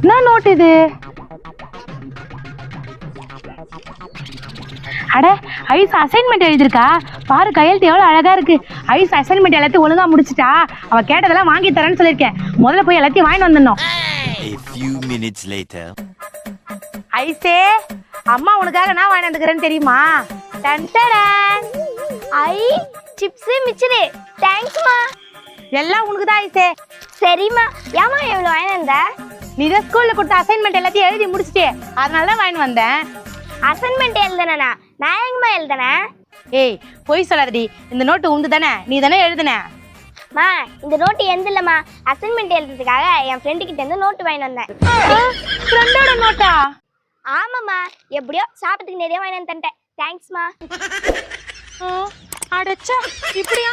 என்ன நோட் இது? அட ஐஸ் அசைன்மெண்ட் எழுதிருக்கா பாரு, கையெழுத்து எவ்வளவு அழகா இருக்கு. ஐஸ் அசைன்மெண்ட் எல்லாத்தையும் ஒழுங்கா முடிச்சிட்டா. அவ கேட்டதெல்லாம் வாங்கி தரேன்னு சொல்லிருக்கேன். முதல்ல போய் எல்லாத்தையும் வாங்கி வந்துடணும். ஐஸே, அம்மா உனக்காக நான் வாங்கி வந்துக்கிறேன்னு தெரியுமா? ஐ சிப்ஸ் மிச்சரு. தேங்க்ஸ்மா. எல்லாம் உனக்கு தான் ஐஸே. சரிம்மா. ஏமா எவ்வளவு வாங்கி வந்த? நீ தான் ஸ்கூல்ல கொடுத்த அசைன்மெண்ட் எல்லாத்தையும் எழுதி முடிச்சிட்டே, அதனால தான் வாங்கி வந்தேன். அசைன்மெண்ட் எழுதுனா நான் எங்கம்மா எழுதுனேன்? ஏய் பொய் சொல்லாதடி. இந்த நோட்டு உந்து தானே, நீ தானே எழுதுன? மா இந்த நோட்டு எந்த இல்லம்மா, அசைன்மெண்ட் எழுதுறதுக்காக என் ஃப்ரெண்டு கிட்ட இருந்து நோட்டு வாங்கி வந்தேன். ஃப்ரெண்டோட நோட்டா? ஆமாம்மா, எப்படியோ சாப்பிட்டதுக்கு நிறைய வாங்கி வந்து தந்துட்டேன். தேங்க்ஸ்மா. அடச்சா, இப்படியா